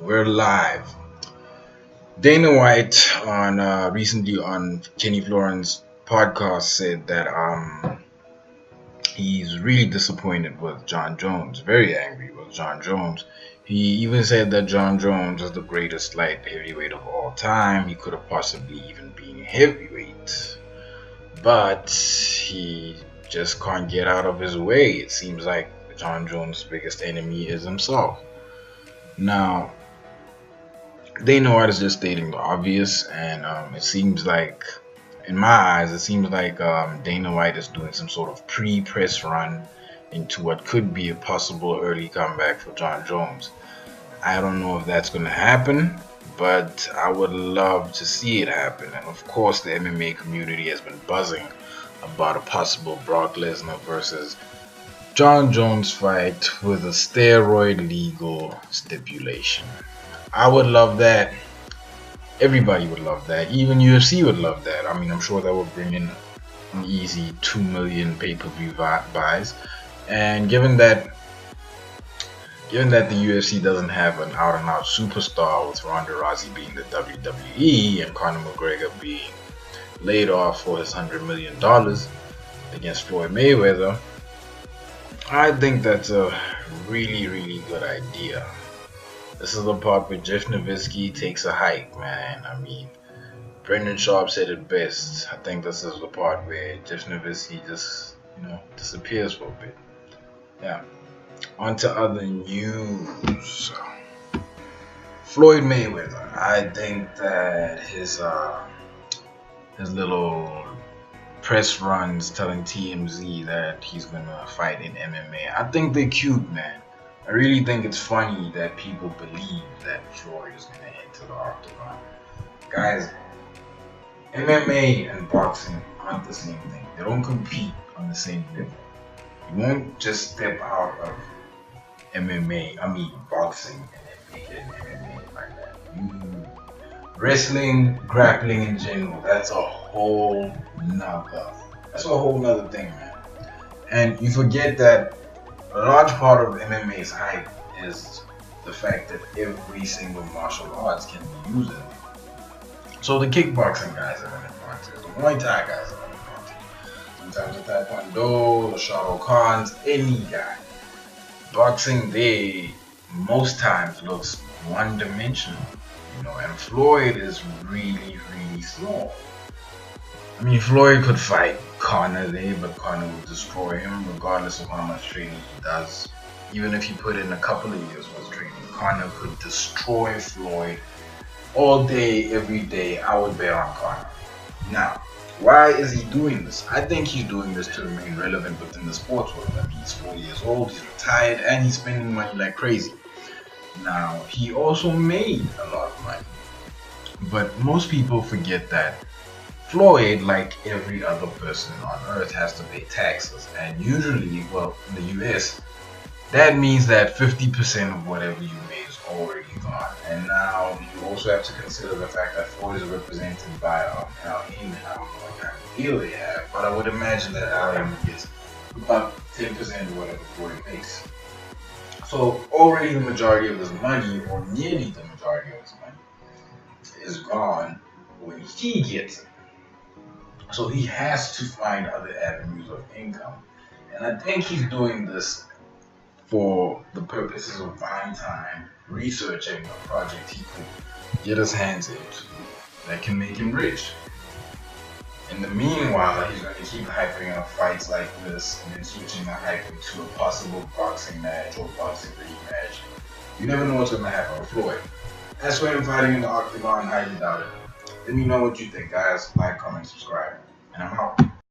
We're live. Dana White on recently on Kenny Florin's podcast said that he's really disappointed with John Jones, very angry with John Jones. He even said that John Jones is the greatest light heavyweight of all time. He could have possibly even been heavyweight, but he just can't get out of his way. It seems like John Jones' biggest enemy is himself. Now, Dana White is just stating the obvious, and it seems like, in my eyes, it seems like Dana White is doing some sort of pre-press run into what could be a possible early comeback for John Jones. I don't know if that's going to happen, but I would love to see it happen. And of course, the MMA community has been buzzing about a possible Brock Lesnar versus John Jones fight with a steroid legal stipulation. I would love that. Everybody would love that. Even UFC would love that. I mean, I'm sure that would bring in an easy 2 million pay-per-view buys. And given that the UFC doesn't have an out-and-out superstar, with Ronda Rousey being the WWE and Conor McGregor being laid off for his $100 million against Floyd Mayweather, I think that's a really, really good idea. This is the part where Jeff Nowitzki takes a hike, man. I mean, Brendan Sharp said it best. I think this is the part where Jeff Nowitzki just, disappears for a bit. Yeah. On to other news. Floyd Mayweather. I think that his little press runs telling TMZ that he's gonna fight in MMA, I think they're cute, man. I really think it's funny that people believe that Floyd is gonna enter the octagon. Guys, MMA and boxing aren't the same thing. They don't compete on the same level. You won't just step out of boxing and make it an MMA like that. Wrestling, grappling in general, that's a whole nother thing, man. And you forget that a large part of MMA's hype is the fact that every single martial arts can be used in it. So the kickboxing guys are an advantage, the Muay Thai guys are an advantage. Sometimes the Taekwondo, the Shah Rukh Khans, any guy. Boxing, they most times looks one-dimensional, and Floyd is really, really small. I mean, Floyd could fight Conor there, but Conor would destroy him regardless of how much training he does. Even if he put in a couple of years worth of training, Conor could destroy Floyd all day, every day. I would bet on Conor. Now, why is he doing this? I think he's doing this to remain relevant within the sports world. I mean, he's 40 years old, he's retired, and he's spending money like crazy. Now, he also made a lot of money. But most people forget that Floyd, like every other person on earth, has to pay taxes. And usually, well, in the US, that means that 50% of whatever you made is already gone. And now you also have to consider the fact that Floyd is represented by Al Heyman. I don't know what kind of deal they have, but I would imagine that Al Heyman gets about 10% of whatever Floyd makes. So already the majority of his money, or nearly the majority of his money, is gone when he gets it. So he has to find other avenues of income. And I think he's doing this for the purposes of buying time, researching a project he could get his hands into that can make him rich. In the meanwhile, he's going to keep hyping up fights like this and then switching the hype into a possible boxing match or boxing rematch. You never know what's going to happen with Floyd. As for him fighting in the octagon, I highly doubt it. Let me know what you think, guys. Like, comment, subscribe. And I'm out.